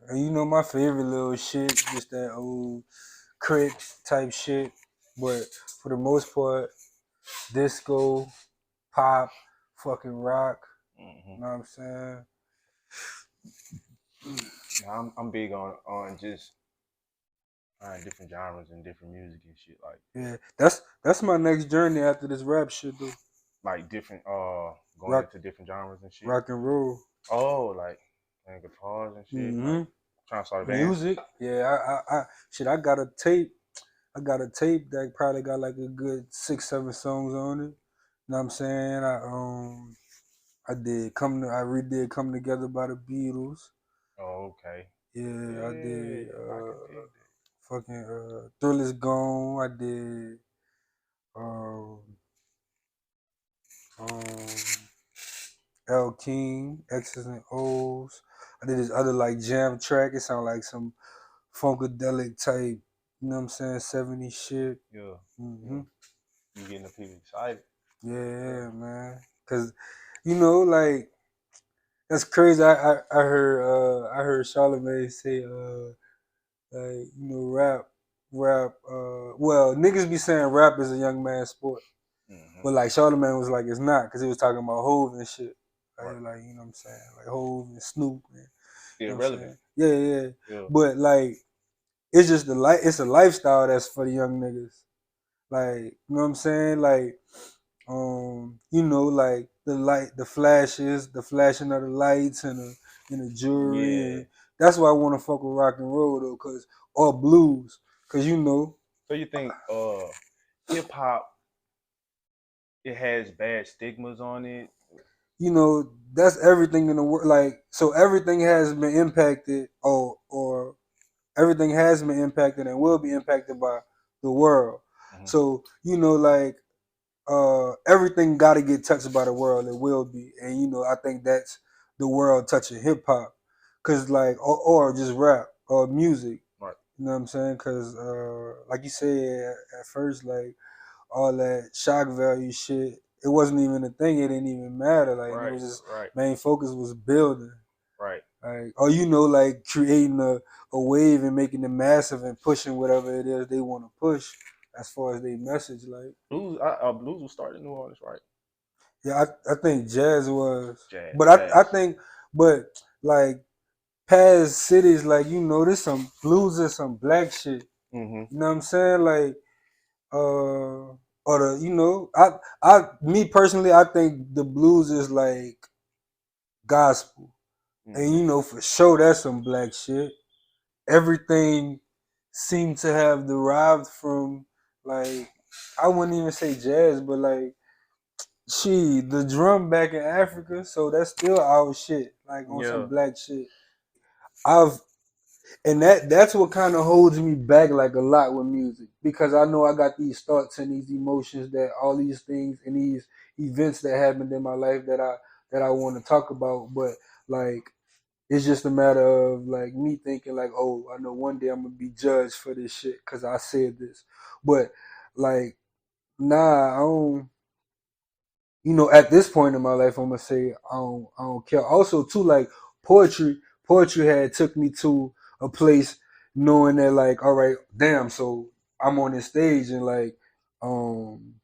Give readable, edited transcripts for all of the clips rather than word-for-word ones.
And you know my favorite little shit, just that old Crips type shit. But for the most part, disco, pop, fucking rock. Mm-hmm. You know what I'm saying? Yeah, I'm big on just different genres and different music and shit Yeah, that's my next journey after this rap shit though. different going Rock, into different genres and shit. rock and roll. Oh, like playing guitars and shit. Hmm. Like trying to start a band. Music. Yeah, shit. I got a tape. I got a tape that probably got like a good 6, 7 songs on it. You know what I'm saying? I redid Come Together by the Beatles. Oh, okay. Yeah, I did Yeah, I can dig fucking Thrill Is Gone. I did um um L King, X's and O's. I did this other like jam track. It sounded like some funkadelic type, you know what I'm saying, 70s shit. that. Yeah, Hmm. yeah. You getting the people excited. Yeah. Yeah, man. Cause you know, like that's crazy. I heard Charlamagne say like, you know, rap well, niggas be saying rap is a young man's sport. Mm-hmm. But like Charlamagne was like it's not, because he was talking about Hove and shit. Right. Like, you know what I'm saying? Like Hove and Snoop and Still you know what I'm relevant. saying? Yeah, yeah. Yeah. But like it's just it's a lifestyle that's for the young niggas. Like, you know what I'm saying? Like, you know, like the flashes, the flashing of the lights and the jewelry, Yeah. and that's why I want to fuck with rock and roll though, or blues, cause you know, So you think hip hop it has bad stigmas on it? that's everything in the world. Like, so everything has been impacted, or everything has been impacted and will be impacted by the world. Mm-hmm. So like everything got to get touched by the world. It will be, and I think that's the world touching hip hop, cause like or just rap or music. Right. You know what I'm saying? Cause like you said at first, like all that shock value shit, it wasn't even a thing. It didn't even matter. Like it Right. was just Right. main focus was building. Right. Like, or like creating a wave and making it massive and pushing whatever it is they want to push as far as their message. Like, Blues was started in New Orleans, right? yeah, I think jazz was, Jazz. but I Jazz. think, but like past cities, like there's some blues and some black shit. Mm-hmm. You know what I'm saying? Like, or me personally, I think the blues is like gospel, and Mm-hmm. for sure that's some black shit. Everything seemed to have derived from, like, I wouldn't even say jazz, but like the drum back in Africa, so that's still our shit, like on some Yeah. black shit. I've and that's what kind of holds me back like a lot with music, because I know I got these thoughts and these emotions, that all these things and these events that happened in my life that I want to talk about, but like it's just a matter of like me thinking like, oh, I know one day I'm gonna be judged for this shit because I said this, but like, nah, I don't. At this point in my life, I'm gonna say I don't care. Also, too, like poetry had took me to a place knowing that, like, all right, damn, so I'm on this stage and like, um,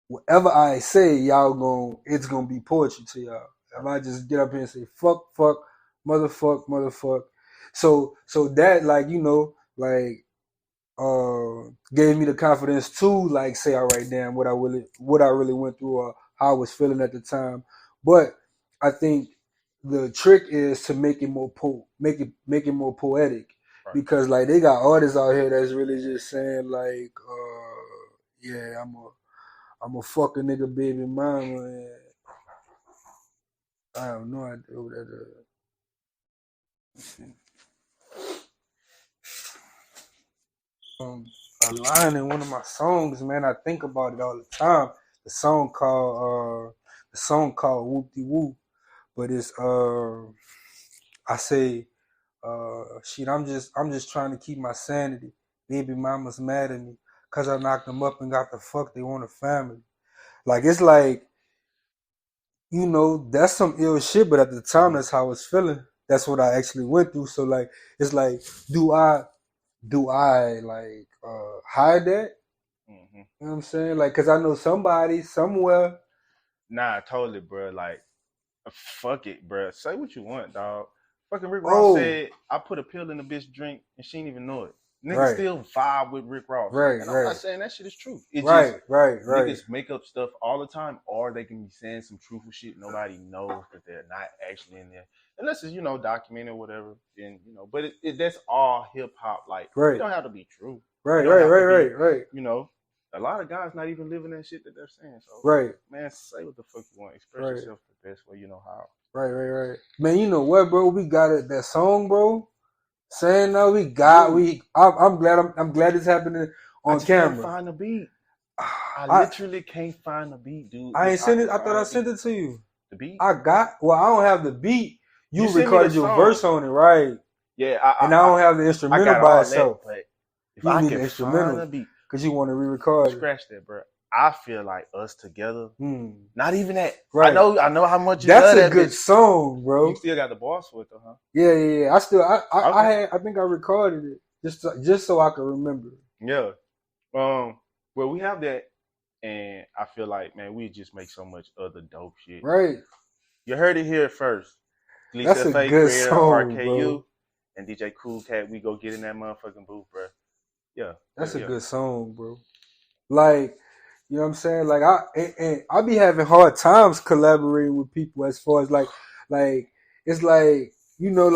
whatever I say, it's gonna be poetry to y'all. If I just get up here and say fuck, motherfuck, so that, like, like gave me the confidence to like say, all right, damn, what I really went through, or how I was feeling at the time. But I think the trick is to make it more poetic, Right. because like they got artists out here that's really just saying like, yeah, I'm a fuck a nigga baby mama, and I have no idea what that is. Um, a line in one of my songs, man. I think about it all the time. The song called Whoop De Whoop, but it's I say shit. I'm just trying to keep my sanity. Baby mama's mad at me, cause I knocked them up and got the fuck they want a family. Like it's like, that's some ill shit, but at the time Mm-hmm. that's how I was feeling. That's what I actually went through. So like it's like, do I like hide that? Mm-hmm. You know what I'm saying? Like, cause I know somebody somewhere. Nah, totally, bro. Like, fuck it, bro. Say what you want, dog. Fucking Rick Ross Oh, said, I put a pill in the bitch drink and she didn't even know it. Niggas right, still vibe with Rick Ross. right, And I'm not right, saying that shit is true. It just, right, right, right, niggas make up stuff all the time, or they can be saying some truthful shit nobody knows that they're not actually in there. Unless it's, documented or whatever. Then, but that's all hip hop. Like, it right, don't have to be true. It right, don't right, have to right, be, right, right, you know, a lot of guys not even living that shit that they're saying. So, right, man, say what the fuck you want. Express right, yourself the best way you know how. right, right, right. Man, you know what, bro? We got it. That song, bro. Saying no, we got Dude, we. I'm glad it's happening I on just can't camera. find the beat. I I literally can't find the beat, dude. I If ain't I sent can it. I thought find I the beat, sent it to you. the beat, I don't have the beat. you You send me the recorded your verse song. on it, right? Yeah, And I don't have the I instrumental got by all that, itself. but if You I need can the find the instrumental beat, because you want to re-record it. scratch that, bro. I feel like us together. Hmm. Not even that. Right. I know how much you That's love a that good bitch. song, You bro. still got the boss for it though, huh? Yeah, yeah, yeah. I Okay. had, I think I recorded it just so I could remember it. Yeah. Well, we have that, and I feel like, man, we just make so much other dope shit. Right. You heard it here first. That's Lisa a Faye, good creator of song, bro. RKU, and DJ Cool Cat. We go get in that motherfucking booth, bro. Yeah, yeah, That's a yeah. good song, bro. Like, you know what I'm saying? Like I be having hard times collaborating with people as far as like it's like,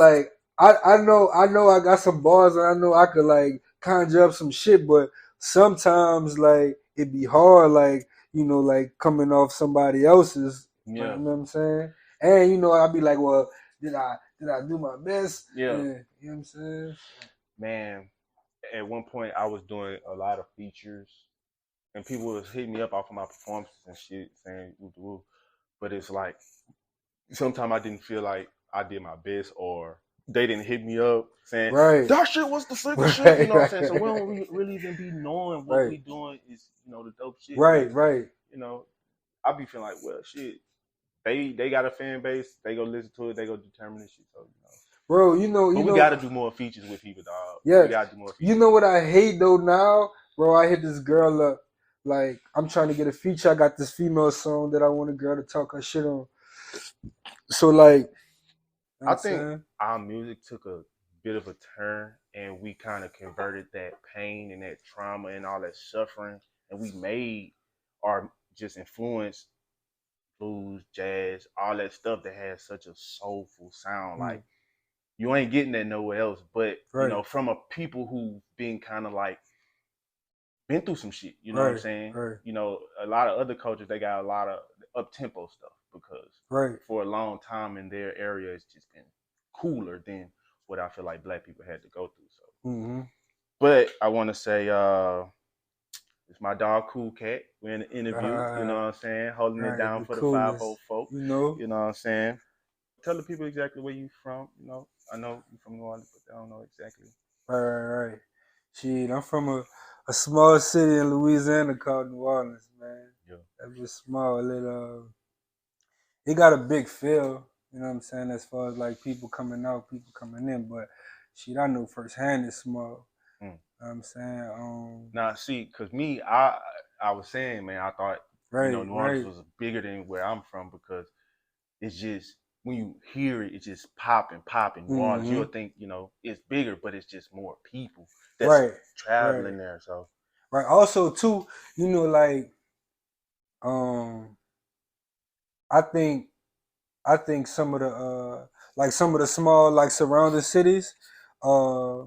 like I know I got some bars and I know I could like conjure up some shit, but sometimes like it be hard, like, like coming off somebody else's, like, Yeah, you know what I'm saying? And I'd be like, well, did I do my best? yeah. And you know what I'm saying? Man, at one point I was doing a lot of features, and people was hitting me up off of my performances and shit, saying woo woo. But it's like sometimes I didn't feel like I did my best, or they didn't hit me up saying Right. that shit was the sickest shit. You Right, know what I'm saying? So we right, don't really even be knowing what right, we doing is the dope shit. But right, right. you know, I be feeling like, well, shit. They got a fan base. They go listen to it. They go determine this shit. So Bro, but we got to do more features with people, dog. We yes. got to do more You features know with what people. I hate though now? Bro, I hit this girl up. Like, I'm trying to get a feature. I got this female song that I want a girl to talk her shit on. So, like, you know what I I'm think saying? our music took a bit of a turn, and we kind of converted that pain and that trauma and all that suffering, and we made our just influence blues, jazz, all that stuff that has such a soulful sound. Mm, Like you ain't getting that nowhere else. But right, from a people who've been kind of like been through some shit. You know what I'm right, saying? right, A lot of other cultures they got a lot of up tempo stuff because right. for a long time in their area it's just been cooler than what I feel like black people had to go through. So, Mm-hmm. but I want to say it's my dog Cool Cat. We're in the interview. You know Right, what I'm saying? Holding it right. down The for the coolest. 504 folk. You know? You know what I'm saying? Tell the people exactly where you from. I know you from New Orleans, but I don't know exactly. Right, right, right. Shit, I'm from a small city in Louisiana called New Orleans, man. Yeah. That's just small. It got a big feel, you know what I'm saying, as far as like people coming out, people coming in, but shit, I know firsthand it's small. Mm. You know what I'm saying? Now, see, cause me, I was saying, man, I thought Right, New Orleans right. was bigger than where I'm from because it's just when you hear it, it's just popping, popping. New Orleans, Mm-hmm. you'll think it's bigger, but it's just more people that's Right, right, traveling there. So right. Also, too, like, um, I think, some of the, like some of the small, like surrounding cities, uh,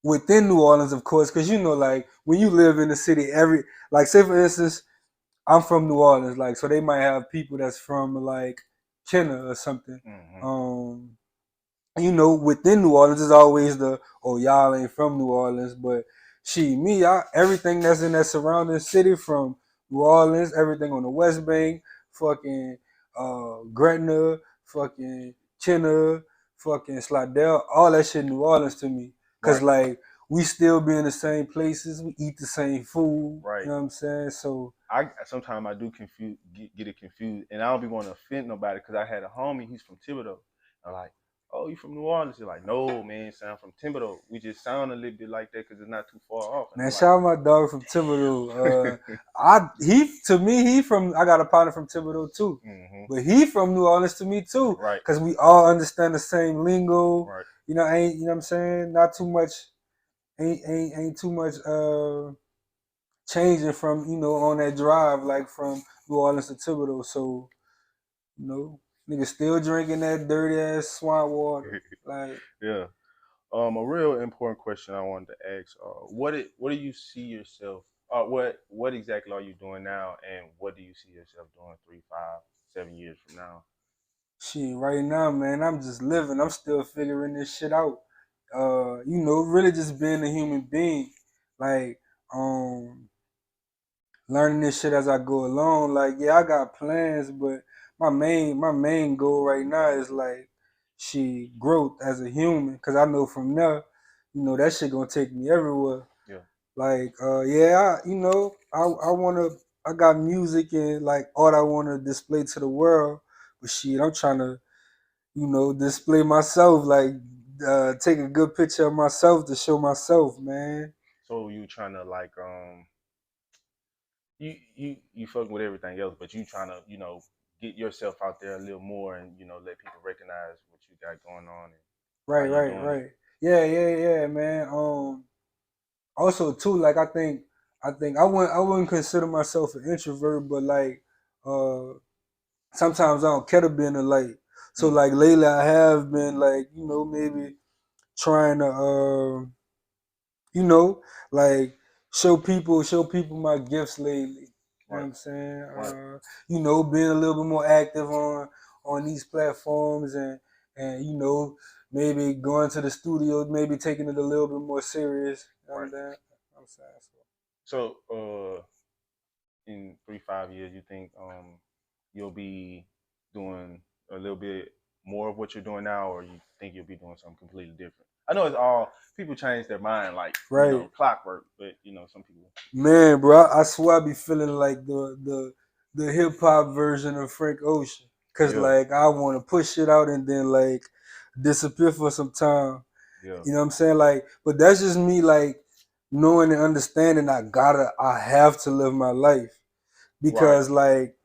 within New Orleans, of course, because like when you live in the city, like say for instance, I'm from New Orleans, like so they might have people that's from like Kenner or something. mm-hmm. Um, within New Orleans is always y'all ain't from New Orleans, but everything that's in that surrounding city from New Orleans, everything on the West Bank, fucking Gretna, fucking Kenner, fucking Slidell, all that shit New Orleans to me. Cause Right. like we still be in the same places. We eat the same food. You Right. know what I'm saying? So I sometimes I do get it confused, and I don't be want to offend nobody because I had a homie. He's from Thibodeau. I'm like, oh, you from New Orleans? He's like, no, man, sound from Thibodeau. We just sound a little bit like that because it's not too far off. And man, I'm like, shout out my dog from Thibodeau. He from I got a partner from Thibodeau too. mm-hmm. But he from New Orleans to me too. Right. Cause we all understand the same lingo. Right. You know, ain't you know what I'm saying? Not too much ain't too much changing from, you know, on that drive, like from New Orleans to Thibodeau. So, you know, niggas still drinking that dirty ass swamp water. Like, Yeah. A real important question I wanted to ask: what do you see yourself? What exactly are you doing now, and what do you see yourself doing 3, 5, 7 years from now? shit, right now, man, I'm just living. I'm still figuring this shit out. You know, really just being a human being. Like, learning this shit as I go along. Like, yeah, I got plans, but my main goal right now is like she growth as a human. Cause I know from there, you know, that shit gonna take me everywhere. Yeah. Like, yeah, you know, I got music and like art I wanna display to the world. But shit, I'm trying to, you know, display myself, like take a good picture of myself to show myself, man. So you trying to like you fucking with everything else, but you trying to get yourself out there a little more and let people recognize what you got going on and how Right, you right, doing it. right. Yeah, man. Also too, like I think I wouldn't consider myself an introvert, but like uh sometimes I don't care to be in the light. So Mm, like lately I have been like, you know, maybe trying to you know, like show people my gifts lately. You know what right, I'm saying? right, You know, being a little bit more active on these platforms and you know, maybe going to the studio, maybe taking it a little bit more serious. You know what right. I'm saying? So in 3, 5 years, you think you'll be doing a little bit more of what you're doing now, or you think you'll be doing something completely different? I know it's all people change their mind like Right. clockwork, but some people. Man, bro, I swear I be feeling like the hip hop version of Frank Ocean. Cause Yeah, like I wanna push it out and then like disappear for some time. yeah, You know what I'm saying? Like, but that's just me like knowing and understanding I have to live my life. right, Because like,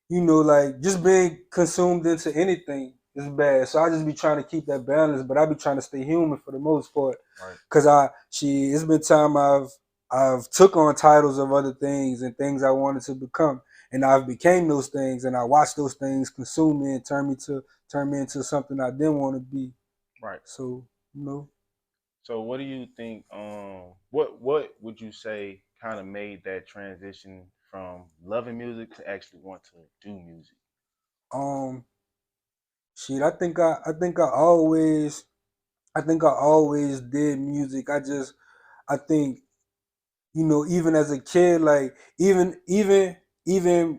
you know, like just being consumed into anything is bad. So I just be trying to keep that balance, but I be trying to stay human for the most part. right, Cause it's been time I've took on titles of other things and things I wanted to become, and I've became those things, and I watched those things consume me and turn me into something I didn't want to be. right. So you know, So what do you think? What would you say kind of made that transition from loving music to actually want to do music? um, shit, I think I always did music. I think, you know, even as a kid, like even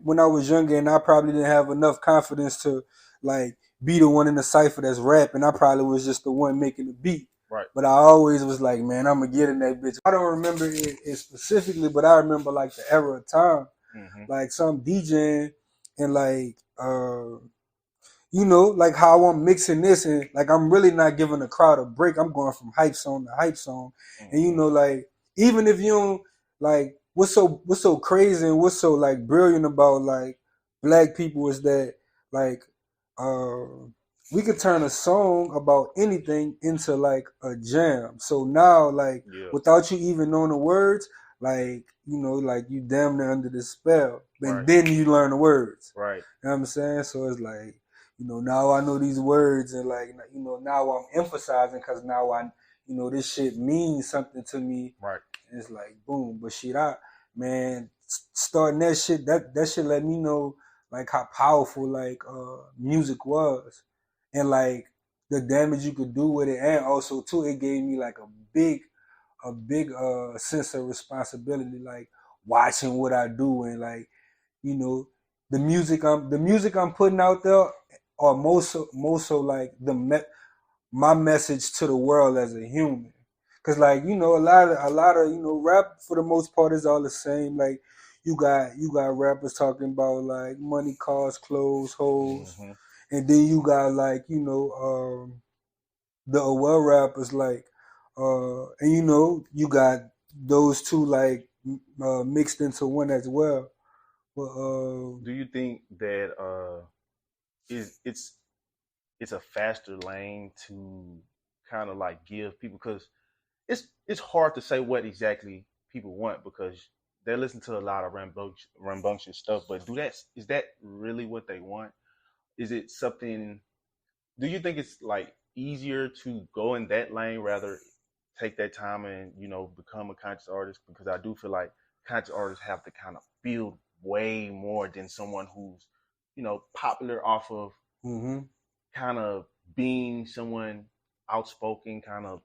when I was younger and I probably didn't have enough confidence to like be the one in the cipher that's rapping. I probably was just the one making the beat. Right. But I always was like, man, I'm gonna get in that bitch. I don't remember it specifically, but I remember like the era of time, Mm-hmm. like some DJing and like you know, like how I'm mixing this and like I'm really not giving the crowd a break. I'm going from hype song to hype song. And you Mm-hmm. know, like even if you don't like what's so crazy and what's so like brilliant about like black people is that like uh we could turn a song about anything into like a jam. So now like Yeah. without you even knowing the words, like you know, like you damn near under the spell. And Right. then you learn the words. Right. You know what I'm saying? So it's like, you know, now I know these words and like, you know, now I'm emphasizing because now you know, this shit means something to me. Right. And it's like, boom. But shit, man, starting that shit, that shit let me know like how powerful like music was and like the damage you could do with it. And also too, it gave me like a big sense of responsibility, like watching what I do and like, you know, the music I'm putting out there are most so like my message to the world as a human. Cause like a lot of rap for the most part is all the same. Like you got rappers talking about like money, cars, clothes, hoes, Hmm. and then you got like the aware rappers like and you got those two like mixed into one as well. But Do you think that is it's a faster lane to kind of like give people, because it's hard to say what exactly people want because they listen to a lot of rambunctious stuff, but is that really what they want? Is it something? Do you think it's like easier to go in that lane rather take that time and become a conscious artist? Because I do feel like conscious artists have to kind of build way more than someone who's popular off of hmm kind of being someone outspoken, kind of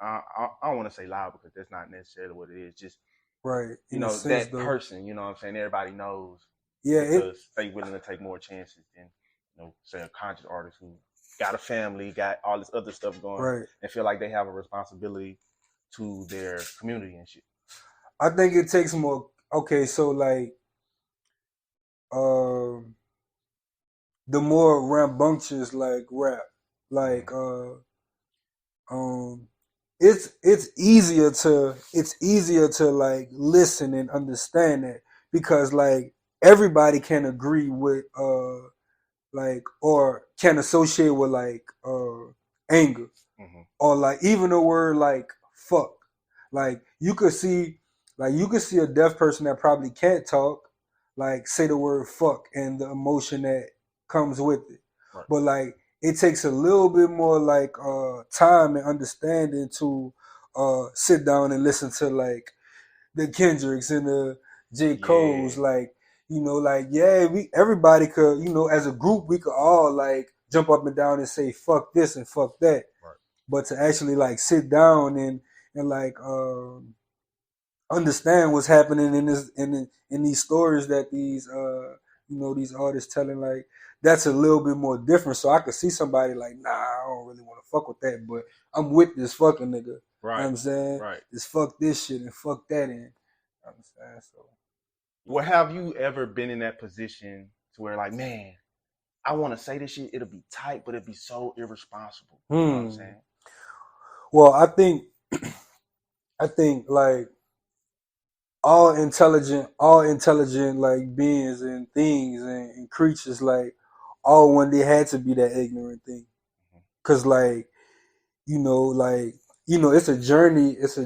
I don't want to say loud because that's not necessarily what it is. Just right, in a sense that though. person, what I'm saying, everybody knows Yeah, it because they willing to take more chances than say a conscious artist who got a family, got all this other stuff going, right. and feel like they have a responsibility to their community and shit. I think it takes more. Okay, so like um the more rambunctious like rap, Mm-hmm. like um it's easier to like listen and understand it because like everybody can agree with like or can associate with like anger Mm-hmm. or like even the word like fuck. Like you could see a deaf person that probably can't talk, like say the word fuck and the emotion that comes with it. Right. But like it takes a little bit more like time and understanding to sit down and listen to like the Kendricks and the J. Cole's, Yeah. like, like yeah, we everybody could, as a group we could all like jump up and down and say fuck this and fuck that, Right. but to actually like sit down and like understand what's happening in this in these stories that these artists telling, like that's a little bit more different. So I could see somebody like, nah, I don't really want to fuck with that, but I'm with this fucking nigga. You know what Right. I'm saying? Right. Just fuck this shit and fuck that in. You know what I'm saying? So Well, have you ever been in that position to where like, man, I want to say this shit, it'll be tight, but it'll be so irresponsible. You know what I'm hmm. saying? Well, I think like all intelligent like beings and things and creatures like all one day had to be that ignorant thing. Mm-hmm. Cause like it's a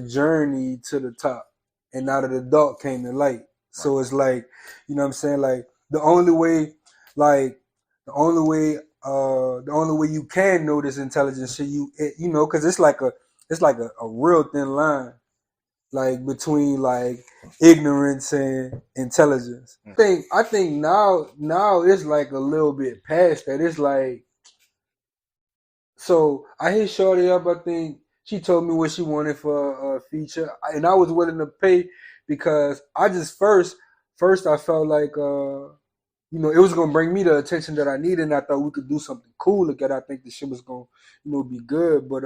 journey to the top, and out of the dark came the light. Right. So it's like, what I'm saying, like the only way, like the only way you can know this intelligence shit, because it's like a real thin line, like between like ignorance and intelligence. Mm. I think now it's like a little bit past that. It's like, so I hit Shorty up. I think she told me what she wanted for a feature, and I was willing to pay because I just first I felt like it was gonna bring me the attention that I needed, and I thought we could do something cool together. I think the shit was gonna be good, but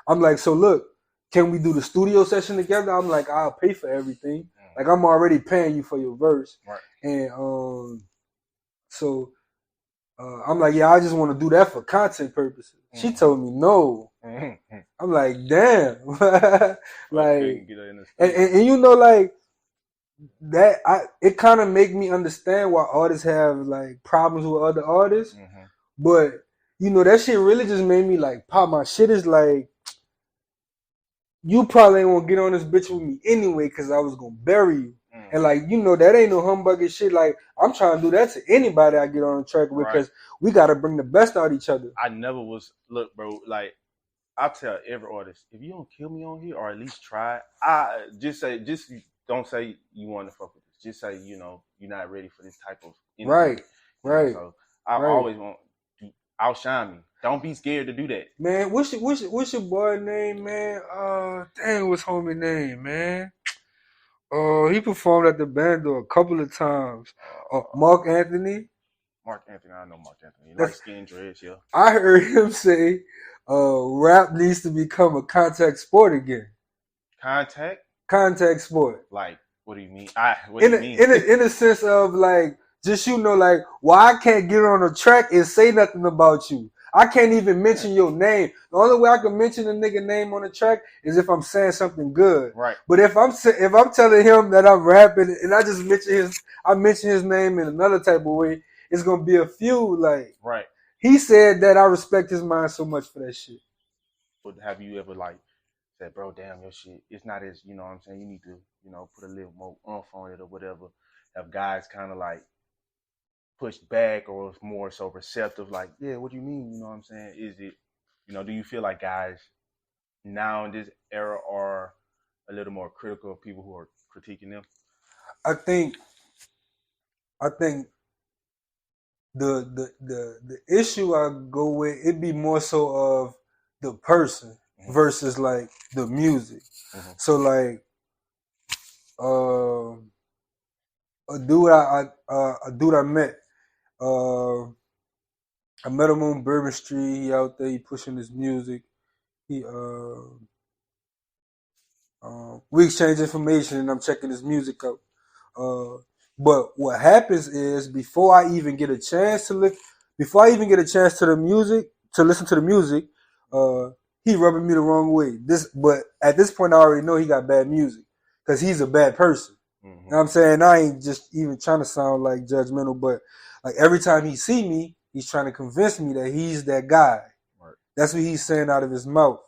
I'm like, so look, can we do the studio session together? I'm like, I'll pay for everything. Mm. Like I'm already paying you for your verse, Right. and so I'm like, yeah, I just want to do that for content purposes. She Mm-hmm. told me no. Mm-hmm. I'm like, damn. Right. Like, Couldn't get her in the and, studio. and, and like that, it kind of make me understand why artists have like problems with other artists. Mm-hmm. But that shit really just made me like pop. My shit is like, you probably ain't gonna get on this bitch with me anyway, cause I was gonna bury you. And Mm-hmm. like, that ain't no humbugging shit. Like, I'm trying to do that to anybody I get on the track with, Right. because we gotta bring the best out of each other. I never was look, bro. Like I tell every artist, if you don't kill me on here, or at least try, I just don't say you want to fuck with this. Just say you're not ready for this type of energy. Right, right, So I right. always want to outshine me. Don't be scared to do that. Man, what's your boy name, man? Dang, what's homie name, man? He performed at the bando a couple of times. Mark Anthony. Mark Anthony, I know Mark Anthony. Light That's skin dreads, yeah. I heard him say, rap needs to become a contact sport again. Contact? Contact sport. Like, what do you mean? What do you mean? In a sense of like, just like, why I can't get on a track and say nothing about you. I can't even mention your name. The only way I can mention a nigga name on the track is if I'm saying something good. Right. But if I'm telling him that I'm rapping and I just mention his name in another type of way, it's gonna be a few like. Right. He said that I respect his mind so much for that shit. But have you ever like said, bro, damn, your shit, it's not as, you know what I'm saying, you need to, put a little more oomph on it or whatever. Have guys kind of like pushed back or more so receptive, like, yeah, what do you mean? You know what I'm saying? Is it, do you feel like guys now in this era are a little more critical of people who are critiquing them? I think the issue I go with, it'd be more so of the person versus like the music. So like a dude I met, I met him on Bourbon Street. He out there, he pushing his music. He we exchange information and I'm checking his music out. But what happens is before I even get a chance to the music, to listen to the music, he rubbing me the wrong way. But at this point I already know he got bad music because he's a bad person. You know what I'm saying? I ain't just even trying to sound like judgmental, but like every time he see me, he's trying to convince me that he's that guy. Right. That's what he's saying out of his mouth.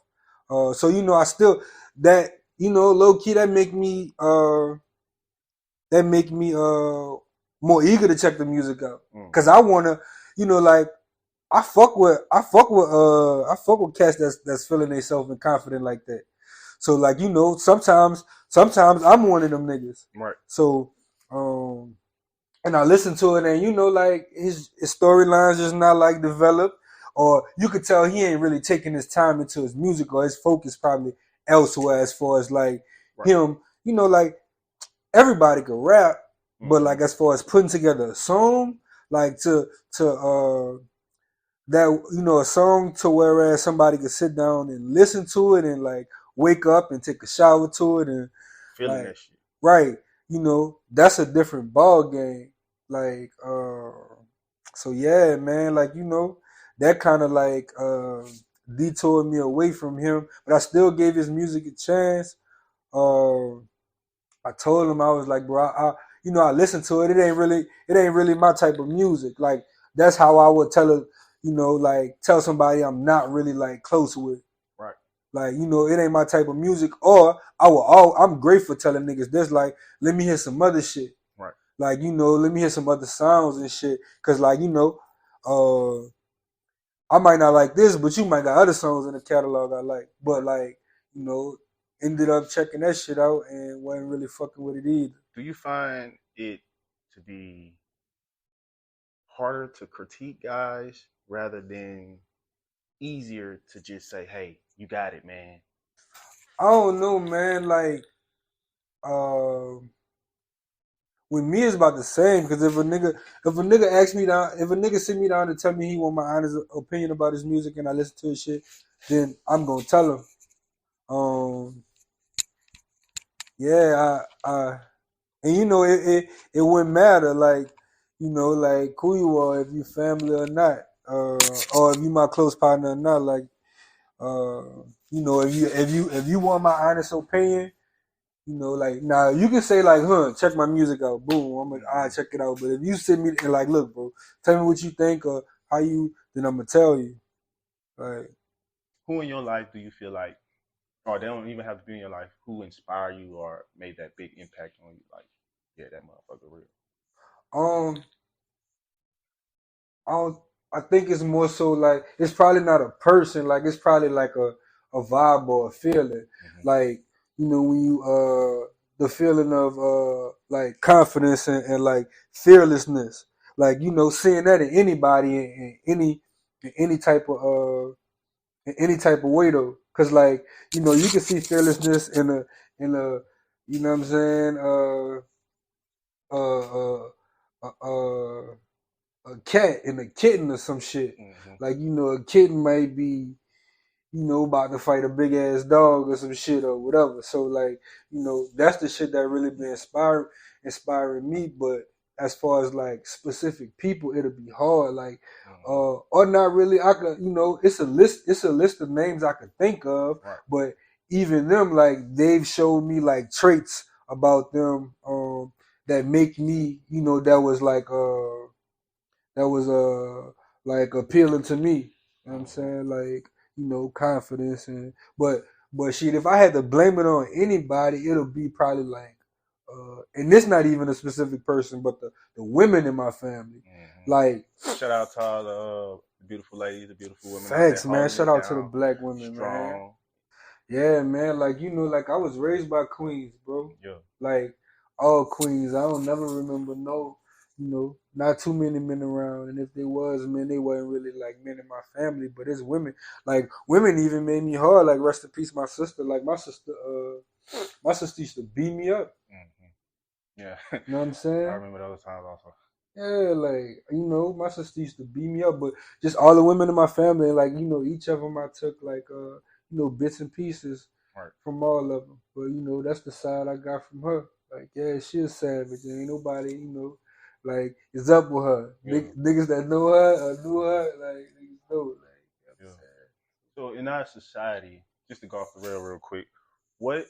So I still that low key that make me more eager to check the music out because I wanna like I fuck with cats that's feeling themselves and confident like that. So like sometimes I'm one of them niggas. Right. So and I listen to it and like his storylines just not like developed, or you could tell he ain't really taking his time into his music, or his focus probably elsewhere as far as like him, like everybody can rap, but like as far as putting together a song, like to that a song to whereas somebody could sit down and listen to it and like wake up and take a shower to it and feeling like, that shit. Right. That's a different ball game. Like so yeah, man, like that kind of like detoured me away from him, but I still gave his music a chance. I told him, I was like, bro, I listen to it. It ain't really my type of music. Like that's how I would tell somebody I'm not really like close with. Right. Like, it ain't my type of music. Or I'm great for telling niggas this, like, let me hear some other shit. Right. Like, let me hear some other sounds and shit. Cause like, I might not like this, but you might got other songs in the catalog I like. But like, ended up checking that shit out and wasn't really fucking with it either. Do you find it to be harder to critique guys rather than easier to just say, hey, you got it, man? I don't know, man. Like, with me it's about the same. Because if a nigga asks me down, if a nigga sit me down and tell me he want my honest opinion about his music and I listen to his shit, then I'm gonna tell him. Yeah, and it wouldn't matter, like, like who you are, if you family or not, or if you my close partner or not, like, if you want my honest opinion, like, now you can say like, check my music out, boom, I'm like, I check it out. But if you send me and like, look, bro, tell me what you think or how you, then I'm gonna tell you. Like, who in your life do you feel like, or they don't even have to be in your life, who inspired you or made that big impact on you? Like, yeah, that motherfucker real. I think it's more so like, it's probably not a person, like it's probably like a vibe or a feeling. Like, when you the feeling of like confidence and like fearlessness. Like, seeing that in anybody in any type of way though. Cause like, you can see fearlessness in a you know what I'm saying, uh, a cat and a kitten or some shit. Like, a kitten might be, about to fight a big ass dog or some shit or whatever. So like, that's the shit that really been inspiring me. But as far as like specific people, it'll be hard. Like, Mm-hmm. or not really. I could, it's a list. It's a list of names I could think of, Right. but even them, like, they've showed me like traits about them, that make me, that was like appealing to me. You know what I'm Mm-hmm. saying? Like, confidence, but shit, if I had to blame it on anybody, it'll be probably like, and this not even a specific person, but the women in my family. Mm-hmm. Like, Shout out to all the beautiful ladies, the beautiful women out there facts, man. holding Shout it out to the down, black women, man. strong. Yeah, man. Like, like I was raised by queens, bro. Yeah. Like, all queens. I don't never remember not too many men around. And if there was men, they wasn't really like men in my family. But it's women. Like, women even made me hard. Like, rest in peace, my sister. Like, my sister used to beat me up. Mm-hmm. Yeah. You know what I'm I saying? remember those times also. Yeah, like, my sister used to beat me up, but just all the women in my family, like, each of them I took like, bits and pieces Right. from all of them. But that's the side I got from her. Like, yeah, she a savage. Ain't nobody, like, is up with her. Yeah. Niggas that know her or knew her, like, niggas know. Like, I'm Yeah. saying. So in our society, just to go off the rail real quick, what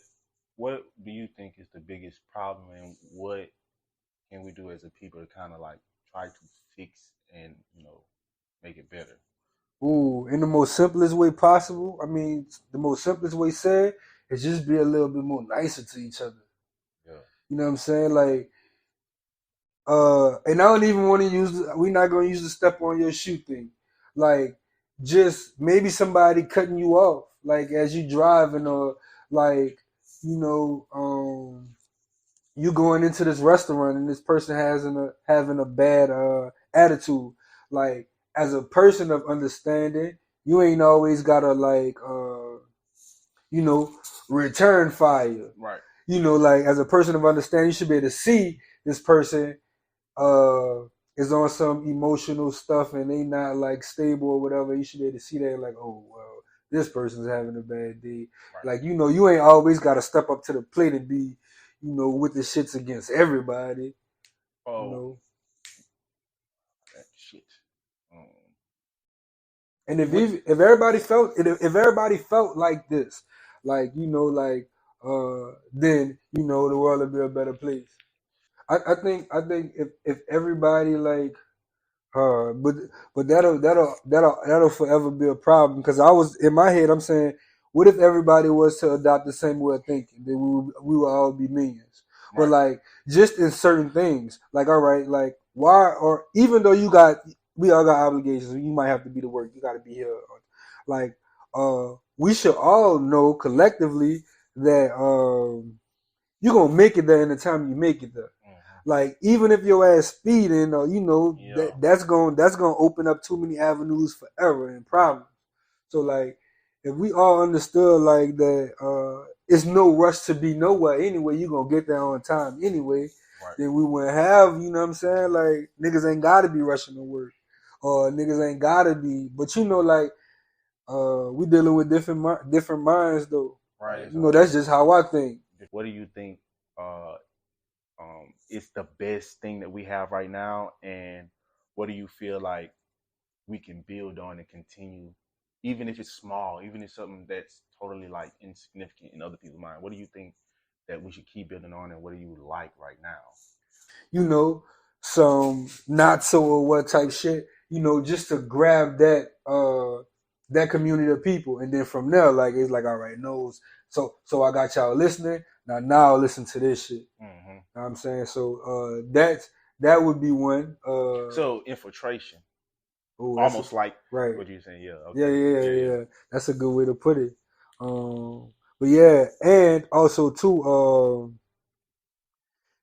what do you think is the biggest problem, and what can we do as a people to kind of like try to fix and make it better? Ooh, in the most simplest way possible. I mean, the most simplest way said is just be a little bit more nicer to each other. Yeah. You know what I'm saying? Like, and I don't even want to use. We're not gonna use the step on your shoe thing. Like, just maybe somebody cutting you off, like as you driving, or like, you going into this restaurant and this person has having a bad attitude. Like, as a person of understanding, you ain't always gotta like, you know return fire. Right. Like, as a person of understanding, you should be able to see this person uh is on some emotional stuff and they not like stable or whatever. You should be able to see that, like, oh well, this person's having a bad day. Right. Like, you ain't always got to step up to the plate and be, with the shits against everybody. You Oh, know, shit. Um, and what? if everybody felt like this, like, then the world would be a better place. I think if everybody like, but that'll forever be a problem, because I was in my head. I'm saying, what if everybody was to adopt the same way of thinking? Then we will all be millions. But Right. like, just in certain things, like, all right, like, why, or even though we all got obligations, you might have to be to work. You got to be here. Like, we should all know collectively that you're gonna make it there in the time you make it there. Mm-hmm. Like, even if your ass speeding, or Yeah. that's gonna open up too many avenues for error and Right. problems. So like, if we all understood like that, it's no rush to be nowhere anyway. You gonna get there on time anyway. Right. Then we wouldn't have, you know what I'm saying? Like, niggas ain't gotta be rushing to work, or niggas ain't gotta be. But like, we dealing with different minds though. Right. Like, So, that's just how I think. what do you think? Uh, is the best thing that we have right now, and what do you feel like we can build on and continue, even if it's small, even if it's something that's totally like insignificant in other people's mind? What do you think that we should keep building on, and what do you like right now? you know, some not so or what type shit, just to grab that community of people. And then from there, like, it's like, all right, knows. So I got y'all listening. Now listen to this shit. Mm-hmm. Know what I'm saying? So that would be one. So infiltration, Oh, that's almost like right. what you saying. Yeah. Yeah, Okay. yeah, Yeah. Yeah. yeah. That's a good way to put it. But yeah, and also too,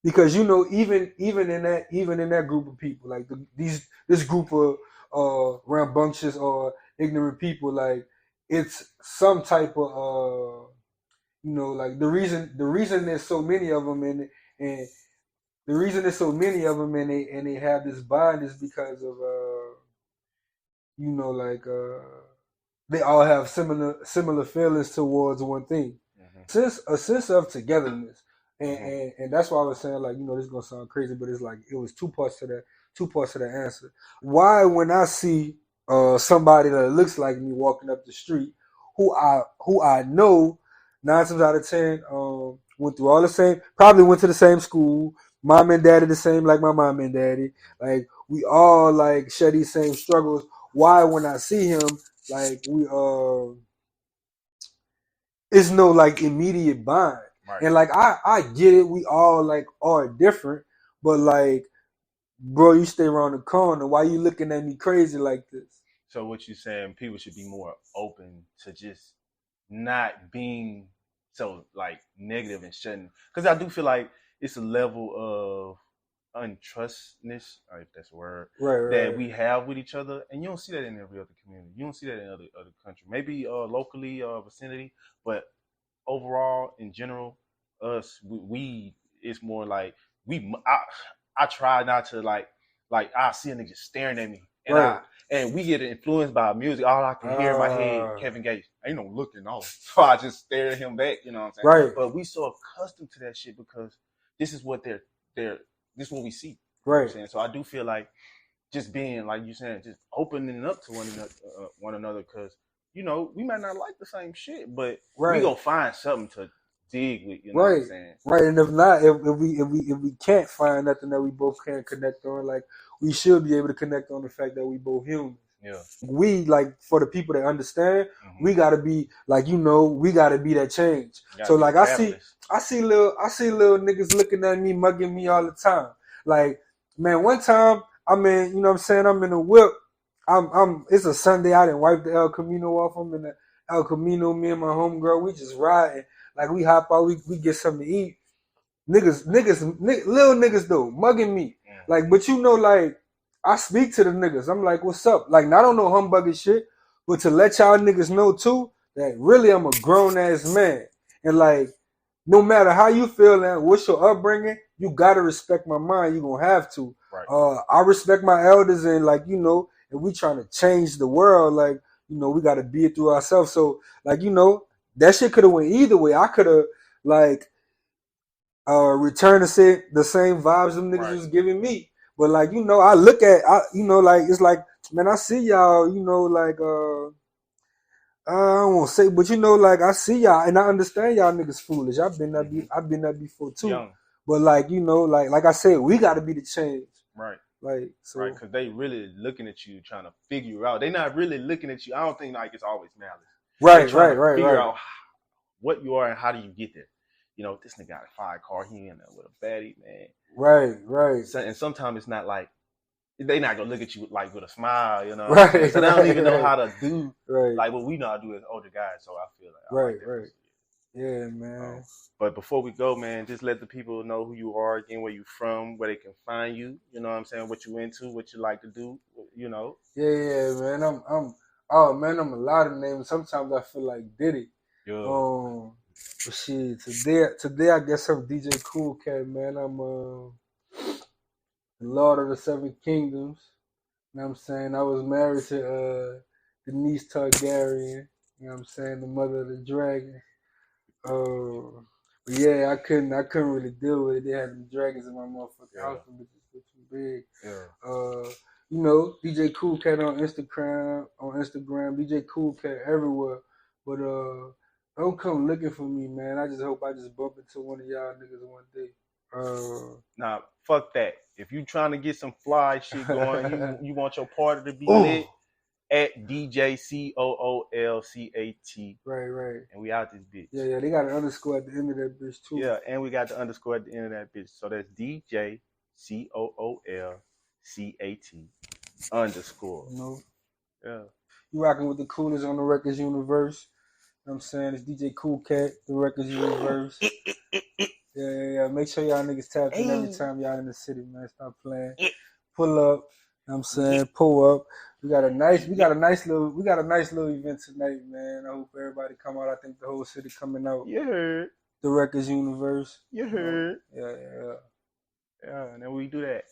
because even in that group of people, like, this group of rambunctious or ignorant people, like, it's some type of like, the reason there's so many of them, and the reason there's so many of them, and they have this bond, is because of like, they all have similar feelings towards one thing. A sense of togetherness. And that's why I was saying, like, this is gonna sound crazy, but it's like it was two parts to that answer. Why when I see somebody that looks like me walking up the street, who I know 9 times out of 10 went through all the same, probably went to the same school, mom and daddy the same like my mom and daddy, like we all like share these same struggles. Why when I see him, like we it's no like immediate bond. Right. And like I get it, we all like are different, but like, bro, you stay around the corner. Why you looking at me crazy like this? So what you saying? People should be more open to just not being so like negative and shutting. Because I do feel like it's a level of untrustness, if that's a word, that we have with each other, and you don't see that in every other community. You don't see that in other country. Maybe locally, vicinity, but overall, in general, we it's more like I try not to like I see a nigga staring at me, and we get influenced by music. All I can hear in my head, Kevin Gates, ain't no looking off, so I just stare at him back. You know what I'm saying? Right. But we so accustomed to that shit because this is what they're this is what we see. Right. You know what I'm saying? So I do feel like just being like you saying, just opening up to one another, because we might not like the we shit, but we gonna find something to dig with. You know what I'm saying? Right. And if not, if we can't find nothing that we both can't connect on, like we should be able to connect on the fact that we both humans. Yeah. We like, for the people that understand, we gotta be like, we gotta be that change. So like I see little niggas looking at me, mugging me all the time. Like, man, one time, I mean, you know what I'm saying, I'm in a whip. It's a Sunday, I didn't wipe the El Camino off. I'm in the El Camino, me and my homegirl, we just riding. Like we hop out, we get something to eat. Niggas, little niggas though, mugging me. Like, but like, I speak to the niggas. I'm like, what's up? Like, I don't know humbugging shit, but to let y'all niggas know too, that really I'm a grown ass man. And like, no matter how you feel and what's your upbringing, you gotta respect my mind. You gonna have to. Right. I respect my elders, and like, if we trying to change the world, like, we gotta be it through ourselves. So like, that shit could have went either way. I could have like returned the same vibes them niggas was giving me. But like, I look at like, it's like, man, I see y'all, like I don't want to say, but like, I see y'all and I understand y'all niggas foolish. I've been that before too. Young. But like, like I said, we gotta be the change. Right. Like, so. Right, because they really looking at you trying to figure you out. They not really looking at you. I don't think like it's always malice. Right. Figure out what you are and how do you get there. This nigga got a fire car. He in there with a baddie, man. Right. So, and sometimes it's not like they not gonna look at you like with a smile, Right. So they don't even know how to do like what we know how to do as older guys. So I feel like right. Yeah, man. But before we go, man, just let the people know who you are again, where you from, where they can find you. You know what I'm saying? What you into, what you like to do. Yeah, man. I'm a lot of names. Sometimes I feel like Diddy. Yeah. But shit, today I guess I'm DJ Cool Cat, man. I'm the Lord of the Seven Kingdoms. You know what I'm saying? I was married to Denise Targaryen. You know what I'm saying? The mother of the dragon. But yeah, I couldn't really deal with it. They had the dragons in my motherfucking house, and bitches too big. Yeah. DJ Cool Cat on Instagram, DJ Cool Cat everywhere. But don't come looking for me, man. I just hope I just bump into one of y'all niggas one day. Nah, fuck that. If you trying to get some fly shit going, you want your party to be lit, at DJ COOLCAT. Right. And we out this bitch. Yeah, they got an underscore at the end of that bitch too. Yeah, and we got the underscore at the end of that bitch. So that's DJ COOLCAT underscore. Yeah. You rocking with the coolest on the records universe. You know what I'm saying? It's DJ Cool Cat, the records universe. Yeah. Make sure y'all niggas tap in every time y'all in the city, man. Stop playing. Pull up. You know what I'm saying? Pull up. We got a nice little event tonight, man. I hope everybody come out. I think the whole city coming out. You heard. The records universe. You heard. Yeah. Yeah, and then we do that.